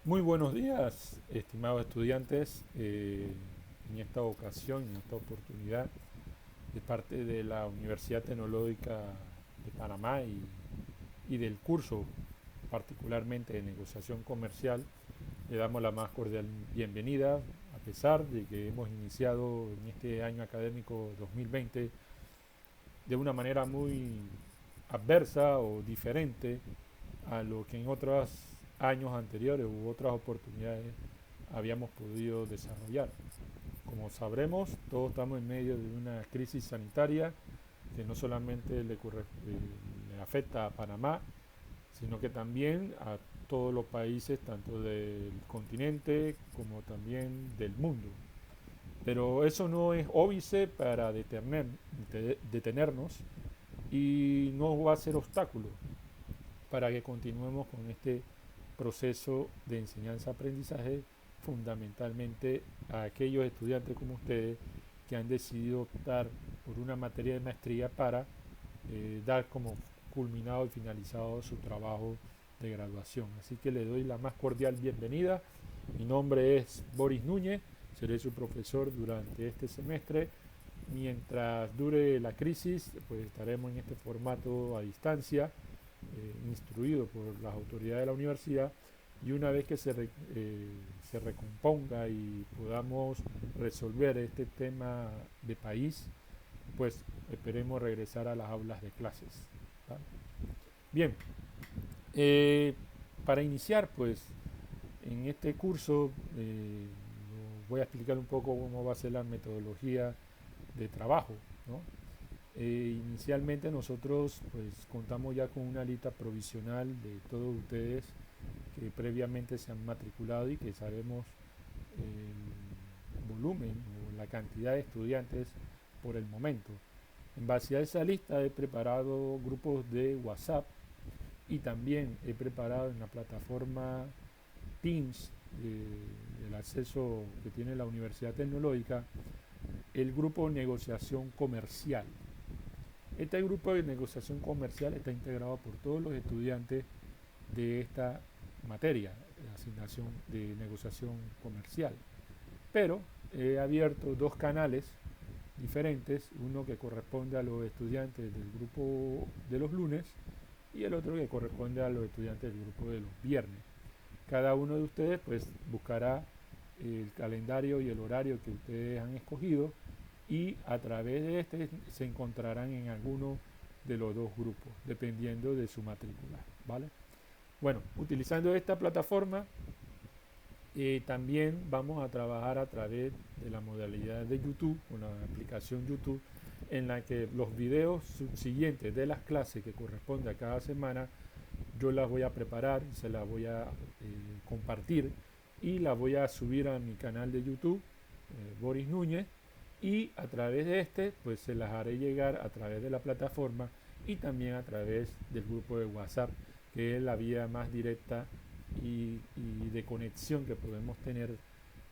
Muy buenos días, estimados estudiantes. En esta ocasión, en esta oportunidad, de parte de la Universidad Tecnológica de Panamá y del curso, particularmente de negociación comercial, le damos la más cordial bienvenida, a pesar de que hemos iniciado en este año académico 2020 de una manera muy adversa o diferente a lo que en otros años anteriores u otras oportunidades habíamos podido desarrollar. Como sabremos, todos estamos en medio de una crisis sanitaria que no solamente le afecta a Panamá, sino que también a todos los países, tanto del continente como también del mundo. Pero eso no es óbice para detenernos y no va a ser obstáculo para que continuemos con este proceso de enseñanza-aprendizaje, fundamentalmente a aquellos estudiantes como ustedes que han decidido optar por una materia de maestría para dar como culminado y finalizado su trabajo de graduación. Así que le doy la más cordial bienvenida. Mi nombre es Boris Núñez, seré su profesor durante este semestre. Mientras dure la crisis, pues estaremos en este formato a distancia, instruido por las autoridades de la universidad, y una vez que se recomponga y podamos resolver este tema de país, pues esperemos regresar a las aulas de clases. ¿Vale? Bien, eh, para iniciar, pues en este curso voy a explicar un poco cómo va a ser la metodología de trabajo, ¿no? Inicialmente nosotros pues contamos ya con una lista provisional de todos ustedes que previamente se han matriculado y que sabemos el volumen o la cantidad de estudiantes por el momento. En base a esa lista he preparado grupos de WhatsApp y también he preparado en la plataforma Teams, el acceso que tiene la Universidad Tecnológica, el grupo de negociación comercial. Este grupo de negociación comercial está integrado por todos los estudiantes de esta materia, la asignación de negociación comercial. Pero he abierto dos canales diferentes, uno que corresponde a los estudiantes del grupo de los lunes y el otro que corresponde a los estudiantes del grupo de los viernes. Cada uno de ustedes pues buscará el calendario y el horario que ustedes han escogido y a través de este se encontrarán en alguno de los dos grupos, dependiendo de su matrícula, ¿vale? Bueno, utilizando esta plataforma, también vamos a trabajar a través de la modalidad de YouTube, con la aplicación YouTube, en la que los videos subsiguientes de las clases que corresponde a cada semana, yo las voy a preparar, se las voy a compartir y las voy a subir a mi canal de YouTube, Boris Núñez, y a través de este, pues se las haré llegar a través de la plataforma y también a través del grupo de WhatsApp, que es la vía más directa y de conexión que podemos tener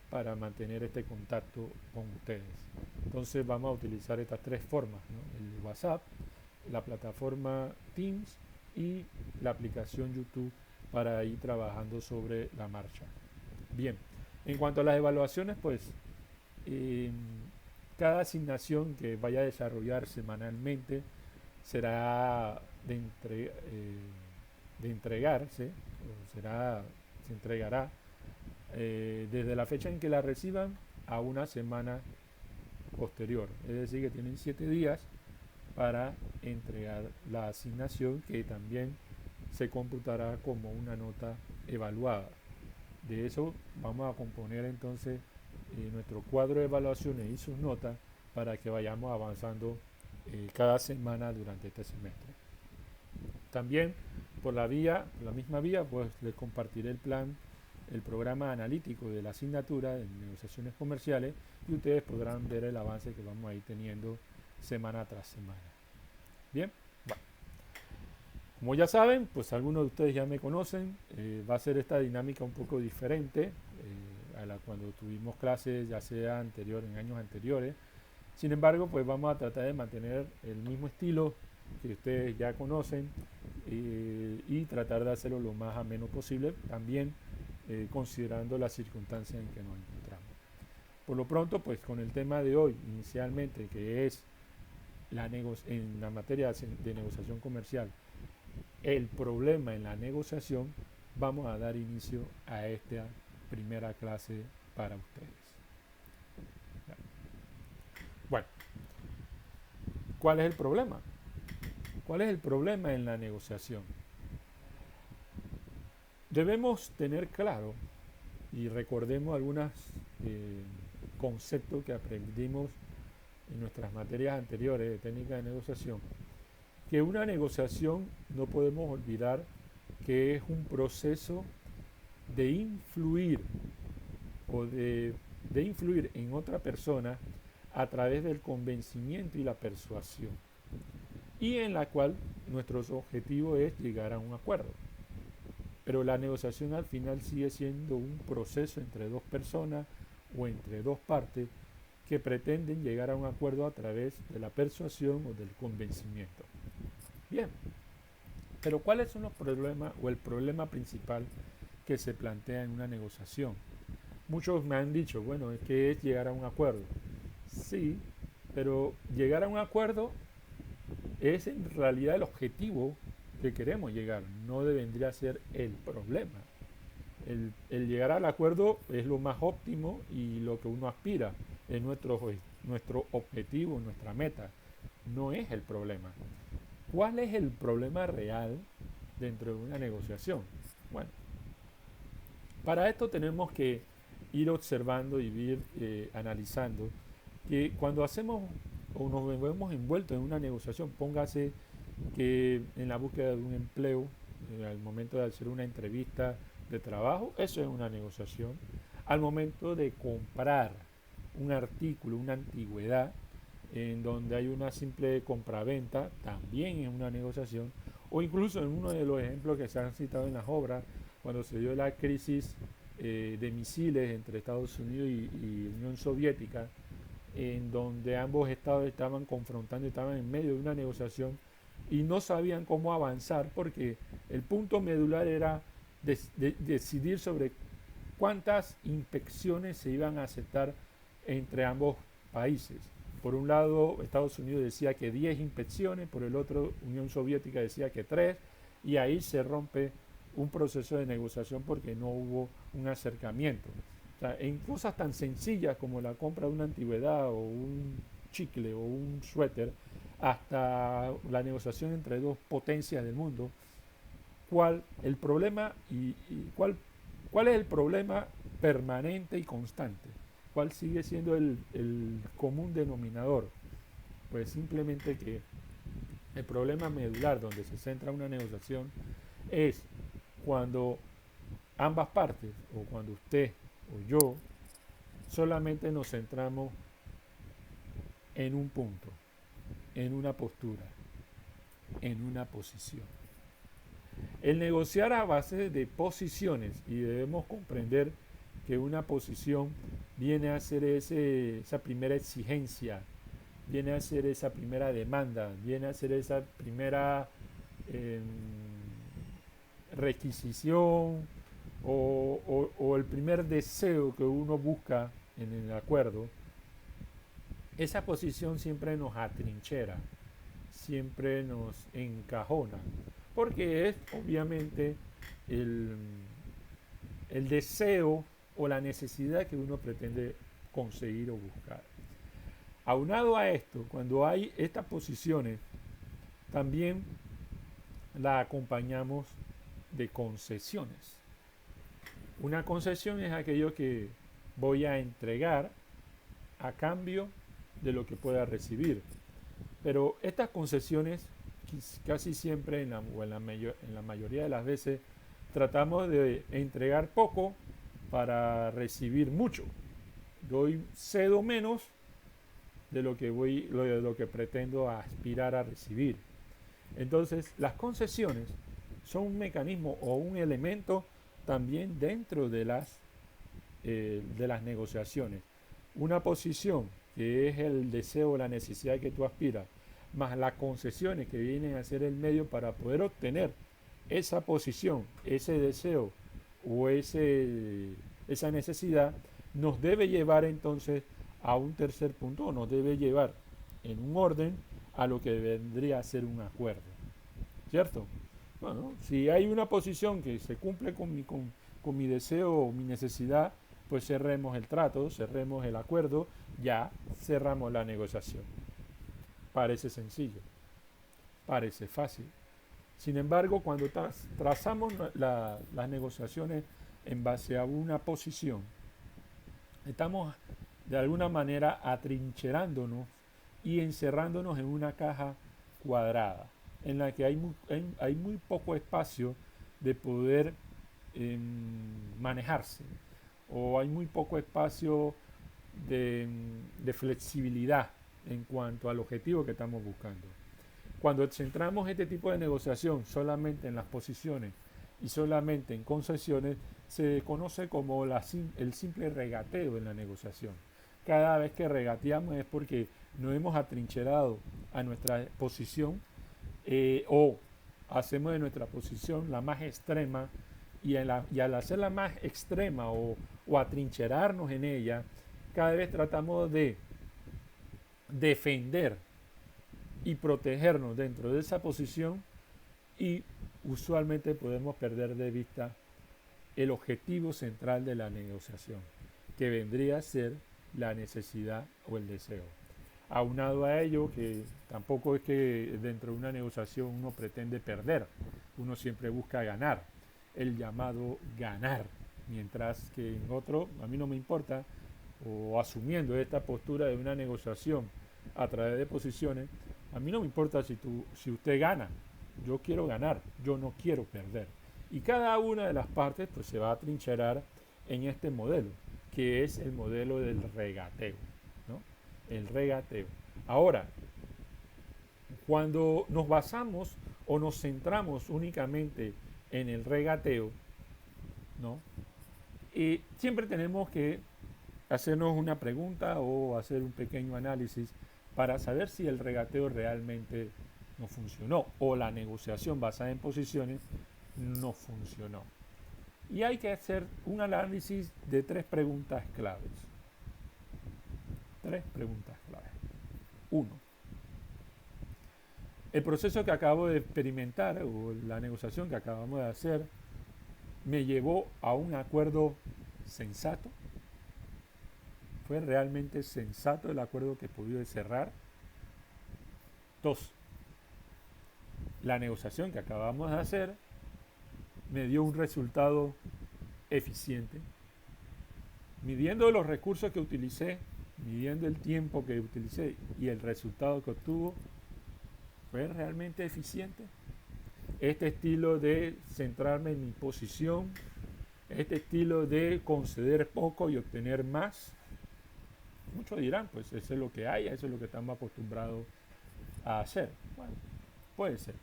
para mantener este contacto con ustedes. Entonces vamos a utilizar estas tres formas, ¿no? El WhatsApp, la plataforma Teams y la aplicación YouTube para ir trabajando sobre la marcha. Bien, en cuanto a las evaluaciones, pues eh, cada asignación que vaya a desarrollar semanalmente será de entregarse, o se entregará desde la fecha en que la reciban a una semana posterior. Es decir, que tienen 7 días para entregar la asignación que también se computará como una nota evaluada. De eso vamos a componer entonces nuestro cuadro de evaluaciones y sus notas para que vayamos avanzando cada semana durante este semestre. También por la misma vía, pues les compartiré el plan, el programa analítico de la asignatura de negociaciones comerciales y ustedes podrán ver el avance que vamos a ir teniendo semana tras semana. Bien, bueno, como ya saben, pues algunos de ustedes ya me conocen, va a ser esta dinámica un poco diferente a la cuando tuvimos clases ya sea anterior en años anteriores. Sin embargo, pues vamos a tratar de mantener el mismo estilo que ustedes ya conocen y tratar de hacerlo lo más ameno posible. También considerando las circunstancias en que nos encontramos. Por lo pronto, pues con el tema de hoy, inicialmente, que es en la materia de negociación comercial, el problema en la negociación, vamos a dar inicio a esta primera clase para ustedes. Bueno, ¿cuál es el problema? ¿Cuál es el problema en la negociación? Debemos tener claro, y recordemos algunos conceptos que aprendimos en nuestras materias anteriores de técnica de negociación, que una negociación no podemos olvidar que es un proceso de influir o de influir en otra persona a través del convencimiento y la persuasión, y en la cual nuestro objetivo es llegar a un acuerdo. Pero la negociación al final sigue siendo un proceso entre dos personas o entre dos partes que pretenden llegar a un acuerdo a través de la persuasión o del convencimiento. Bien, pero ¿cuáles son los problemas o el problema principal que se plantea en una negociación? Muchos me han dicho, bueno, es que es llegar a un acuerdo. Sí, pero llegar a un acuerdo es en realidad el objetivo que queremos llegar, no debería ser el problema. El llegar al acuerdo es lo más óptimo y lo que uno aspira, es nuestro objetivo, nuestra meta, no es el problema. ¿Cuál es el problema real dentro de una negociación? Bueno, para esto tenemos que ir observando y ir analizando que cuando hacemos o nos vemos envueltos en una negociación, póngase que en la búsqueda de un empleo, al momento de hacer una entrevista de trabajo, eso es una negociación. Al momento de comprar un artículo, una antigüedad, en donde hay una simple compraventa, también es una negociación. O incluso en uno de los ejemplos que se han citado en las obras, cuando se dio la crisis de misiles entre Estados Unidos y Unión Soviética, en donde ambos estados estaban confrontando, estaban en medio de una negociación y no sabían cómo avanzar porque el punto medular era decidir sobre cuántas inspecciones se iban a aceptar entre ambos países. Por un lado, Estados Unidos decía que 10 inspecciones, por el otro, Unión Soviética decía que 3, y ahí se rompe un proceso de negociación porque no hubo un acercamiento. O sea, en cosas tan sencillas como la compra de una antigüedad o un chicle o un suéter, hasta la negociación entre dos potencias del mundo, ¿cuál es el problema permanente y constante? ¿Cuál sigue siendo el común denominador? Pues simplemente que el problema medular donde se centra una negociación es cuando ambas partes, o cuando usted o yo, solamente nos centramos en un punto, en una postura, en una posición. El negociar a base de posiciones, y debemos comprender que una posición viene a ser esa primera exigencia, viene a ser esa primera demanda, viene a ser esa primera requisición o el primer deseo que uno busca en el acuerdo. Esa posición siempre nos atrinchera, siempre nos encajona, porque es obviamente el deseo o la necesidad que uno pretende conseguir o buscar. Aunado a esto, cuando hay estas posiciones, también la acompañamos de concesiones. Una concesión es aquello que voy a entregar a cambio de lo que pueda recibir. Pero estas concesiones casi siempre, en la mayoría de las veces, tratamos de entregar poco para recibir mucho. Cedo menos de lo que pretendo aspirar a recibir. Entonces, las concesiones son un mecanismo o un elemento también dentro de las negociaciones. Una posición que es el deseo o la necesidad que tú aspiras, más las concesiones que vienen a ser el medio para poder obtener esa posición, ese deseo o esa necesidad nos debe llevar entonces a un tercer punto, o nos debe llevar en un orden a lo que vendría a ser un acuerdo, ¿cierto? Bueno, si hay una posición que se cumple con mi deseo o mi necesidad, pues cerremos el trato, cerremos el acuerdo, ya cerramos la negociación. Parece sencillo, parece fácil. Sin embargo, cuando trazamos las negociaciones en base a una posición, estamos de alguna manera atrincherándonos y encerrándonos en una caja cuadrada, en la que hay muy poco espacio de poder manejarse, o hay muy poco espacio de flexibilidad en cuanto al objetivo que estamos buscando. Cuando centramos este tipo de negociación solamente en las posiciones y solamente en concesiones, se conoce como el simple regateo en la negociación. Cada vez que regateamos es porque nos hemos atrincherado a nuestra posición, o hacemos de nuestra posición la más extrema, y al hacerla más extrema o atrincherarnos en ella, cada vez tratamos de defender y protegernos dentro de esa posición, y usualmente podemos perder de vista el objetivo central de la negociación, que vendría a ser la necesidad o el deseo. Aunado a ello, que tampoco es que dentro de una negociación uno pretende perder, uno siempre busca ganar, el llamado ganar, mientras que en otro, a mí no me importa, o asumiendo esta postura de una negociación a través de posiciones, a mí no me importa si usted gana, yo quiero ganar, yo no quiero perder. Y cada una de las partes pues se va a trincherar en este modelo, que es el modelo del regateo, ¿no? El regateo. Ahora, cuando nos basamos o nos centramos únicamente en el regateo, ¿no? Y siempre tenemos que hacernos una pregunta o hacer un pequeño análisis para saber si el regateo realmente no funcionó o la negociación basada en posiciones no funcionó. Y hay que hacer un análisis de tres preguntas claves. Tres preguntas claves. Uno, el proceso que acabo de experimentar o la negociación que acabamos de hacer me llevó a un acuerdo sensato. ¿Fue realmente sensato el acuerdo que pude cerrar? Dos, la negociación que acabamos de hacer me dio un resultado eficiente. Midiendo los recursos que utilicé, midiendo el tiempo que utilicé y el resultado que obtuvo, ¿fue realmente eficiente? Este estilo de centrarme en mi posición, este estilo de conceder poco y obtener más, muchos dirán, pues eso es lo que hay, eso es lo que estamos acostumbrados a hacer. Bueno, puede ser.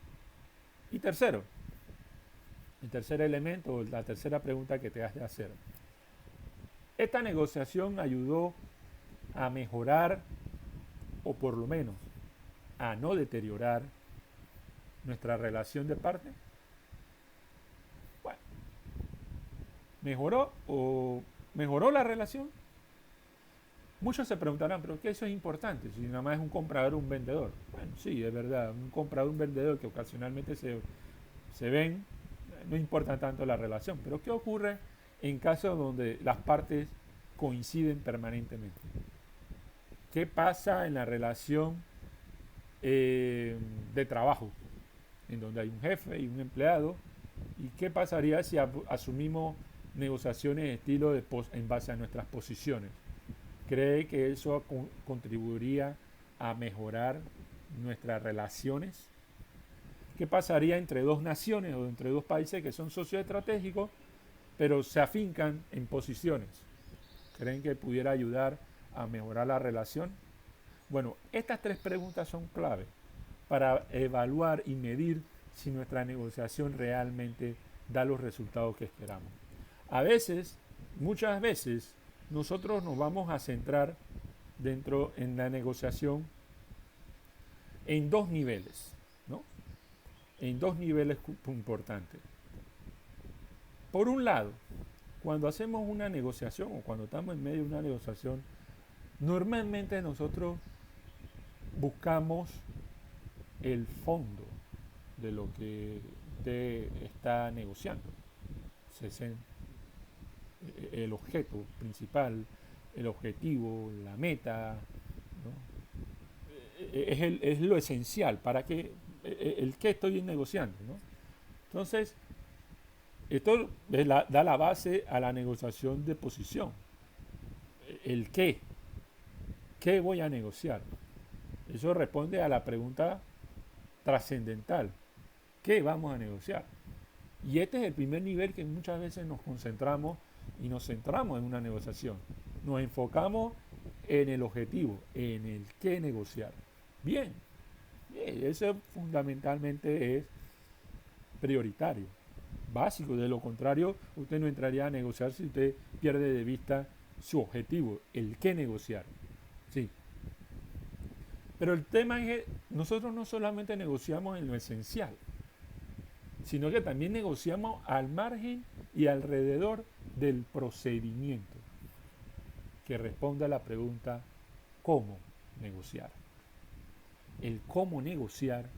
Y tercero, el tercer elemento, la tercera pregunta que te has de hacer. ¿Esta negociación ayudó a mejorar, o por lo menos a no deteriorar, nuestra relación de parte? Bueno, ¿mejoró la relación? Muchos se preguntarán, ¿pero qué eso es importante? Si nada más es un comprador o un vendedor. Bueno, sí, es verdad, un comprador o un vendedor que ocasionalmente se ven, no importa tanto la relación. Pero ¿qué ocurre en casos donde las partes coinciden permanentemente? ¿Qué pasa en la relación de trabajo, en donde hay un jefe y un empleado? ¿Y qué pasaría si asumimos negociaciones estilo en base a nuestras posiciones? ¿Cree que eso contribuiría a mejorar nuestras relaciones? ¿Qué pasaría entre dos naciones o entre dos países que son socios estratégicos, pero se afincan en posiciones? ¿Creen que pudiera ayudar a mejorar la relación? Bueno, estas tres preguntas son clave para evaluar y medir si nuestra negociación realmente da los resultados que esperamos. A veces, muchas veces, nosotros nos vamos a centrar en la negociación en dos niveles, ¿no? En dos niveles importantes. Por un lado, cuando hacemos una negociación o cuando estamos en medio de una negociación, normalmente nosotros buscamos el fondo de lo que usted está negociando. El objeto principal, el objetivo, la meta, ¿no? Es lo esencial para que el que estoy negociando, ¿no? Entonces, esto da la base a la negociación de posición. El qué voy a negociar. Eso responde a la pregunta trascendental. ¿Qué vamos a negociar? Y este es el primer nivel que muchas veces nos concentramos y nos centramos en una negociación. Nos enfocamos en el objetivo, en el qué negociar. Bien, eso fundamentalmente es prioritario, básico. De lo contrario, usted no entraría a negociar si usted pierde de vista su objetivo, el qué negociar. Sí. Pero el tema es que nosotros no solamente negociamos en lo esencial, sino que también negociamos al margen y alrededor del procedimiento que responde a la pregunta ¿cómo negociar? El cómo negociar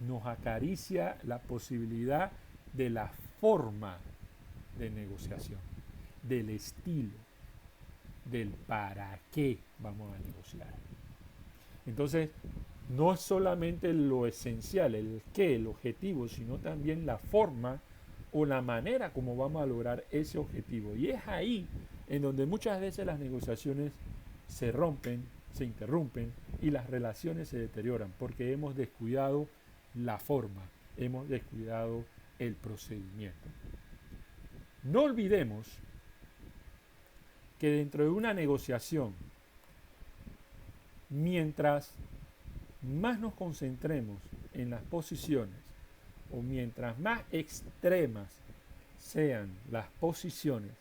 nos acaricia la posibilidad de la forma de negociación, del estilo, del para qué vamos a negociar. Entonces, no es solamente lo esencial, el qué, el objetivo, sino también la forma o la manera como vamos a lograr ese objetivo. Y es ahí en donde muchas veces las negociaciones se rompen, se interrumpen y las relaciones se deterioran porque hemos descuidado la forma, hemos descuidado el procedimiento. No olvidemos que dentro de una negociación, mientras más nos concentremos en las posiciones o mientras más extremas sean las posiciones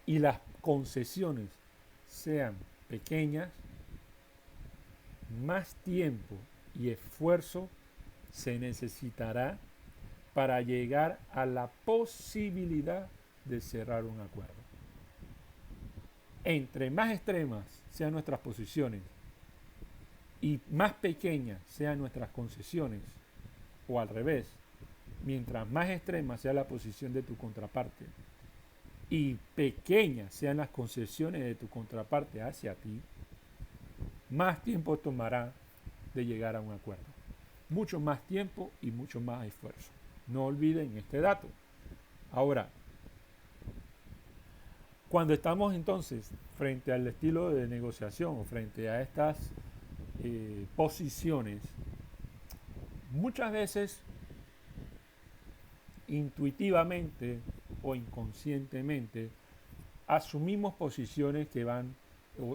y las concesiones sean pequeñas, más tiempo y esfuerzo se necesitará para llegar a la posibilidad de cerrar un acuerdo. Entre más extremas sean nuestras posiciones y más pequeñas sean nuestras concesiones, o al revés, mientras más extrema sea la posición de tu contraparte y pequeñas sean las concesiones de tu contraparte hacia ti, más tiempo tomará de llegar a un acuerdo. Mucho más tiempo y mucho más esfuerzo. No olviden este dato. Ahora, cuando estamos entonces frente al estilo de negociación o frente a estas posiciones, muchas veces intuitivamente o inconscientemente asumimos posiciones que van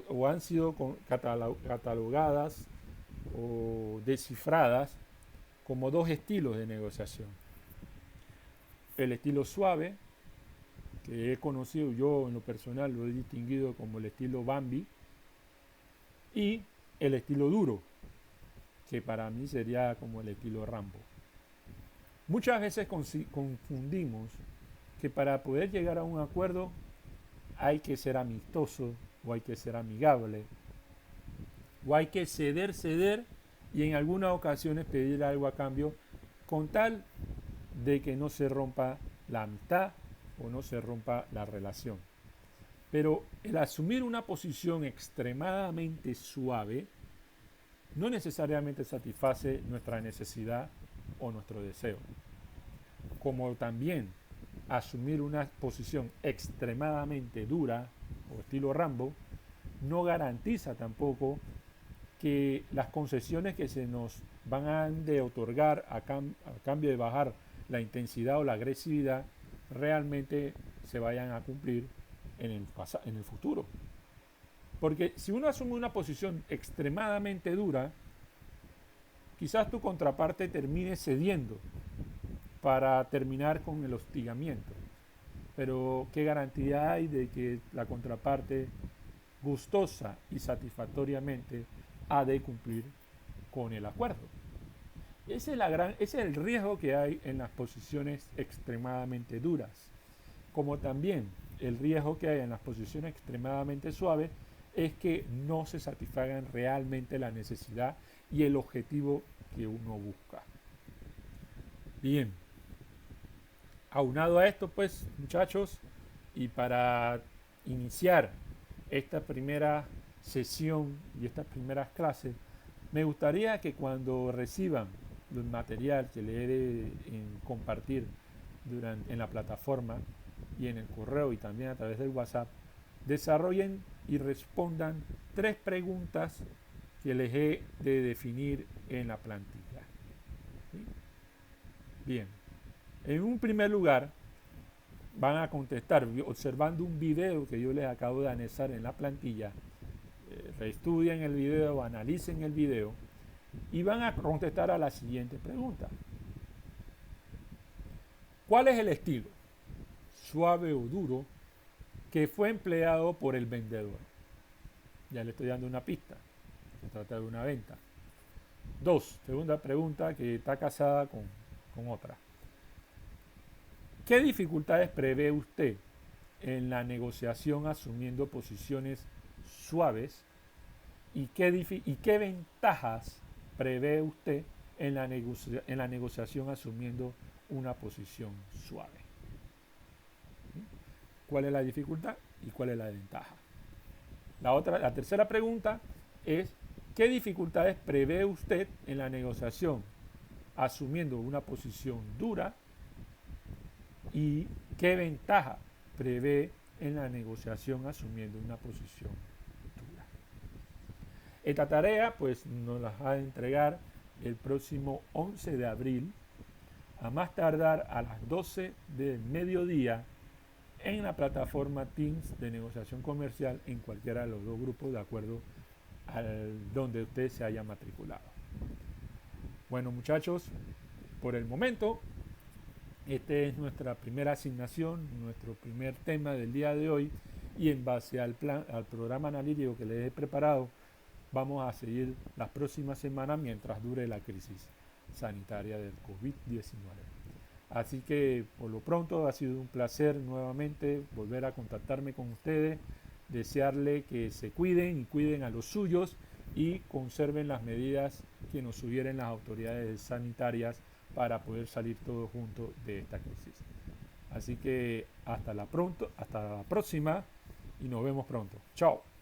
o han sido catalogadas o descifradas como dos estilos de negociación. El estilo suave, que he conocido yo en lo personal, lo he distinguido como el estilo Bambi, y el estilo duro, que para mí sería como el estilo Rambo. Muchas veces confundimos que para poder llegar a un acuerdo hay que ser amistoso o hay que ser amigable o hay que ceder y en algunas ocasiones pedir algo a cambio con tal de que no se rompa la amistad o no se rompa la relación. Pero el asumir una posición extremadamente suave no necesariamente satisface nuestra necesidad o nuestro deseo. Como también asumir una posición extremadamente dura o estilo Rambo no garantiza tampoco que las concesiones que se nos van a de otorgar a cambio de bajar la intensidad o la agresividad realmente se vayan a cumplir en el futuro. Porque si uno asume una posición extremadamente dura, quizás tu contraparte termine cediendo para terminar con el hostigamiento. Pero ¿qué garantía hay de que la contraparte gustosa y satisfactoriamente ha de cumplir con el acuerdo? Ese es el riesgo que hay en las posiciones extremadamente duras. como también el riesgo que hay en las posiciones extremadamente suaves es que no se satisfagan realmente la necesidad y el objetivo que uno busca. Bien, aunado a esto, pues, muchachos, y para iniciar esta primera sesión y estas primeras clases, me gustaría que cuando reciban el material que le he de compartir en la plataforma y en el correo y también a través del WhatsApp, desarrollen y respondan 3 preguntas que les he de definir en la plantilla. ¿Sí? Bien, en un primer lugar van a contestar observando un video que yo les acabo de anexar en la plantilla. Reestudien el video, analicen el video y van a contestar a la siguiente pregunta. ¿Cuál es el estilo, suave o duro, que fue empleado por el vendedor? Ya le estoy dando una pista. Se trata de una venta. 2. Segunda pregunta que está casada con otra. ¿Qué dificultades prevé usted en la negociación asumiendo posiciones suaves? ¿Y qué ventajas prevé usted en la negociación asumiendo una posición suave? ¿Cuál es la dificultad y cuál es la ventaja? La tercera pregunta es, ¿qué dificultades prevé usted en la negociación asumiendo una posición dura? ¿Y qué ventaja prevé en la negociación asumiendo una posición dura? Esta tarea pues nos la va a entregar el próximo 11 de abril, a más tardar a las 12 del mediodía, en la plataforma Teams de negociación comercial en cualquiera de los 2 grupos de acuerdo al donde usted se haya matriculado. Bueno, muchachos, por el momento esta es nuestra primera asignación, nuestro primer tema del día de hoy, y en base al programa analítico que les he preparado, vamos a seguir las próximas semanas mientras dure la crisis sanitaria del COVID-19. Así que por lo pronto ha sido un placer nuevamente volver a contactarme con ustedes, desearle que se cuiden y cuiden a los suyos y conserven las medidas que nos sugieren las autoridades sanitarias para poder salir todos juntos de esta crisis. Así que hasta la próxima y nos vemos pronto. Chao.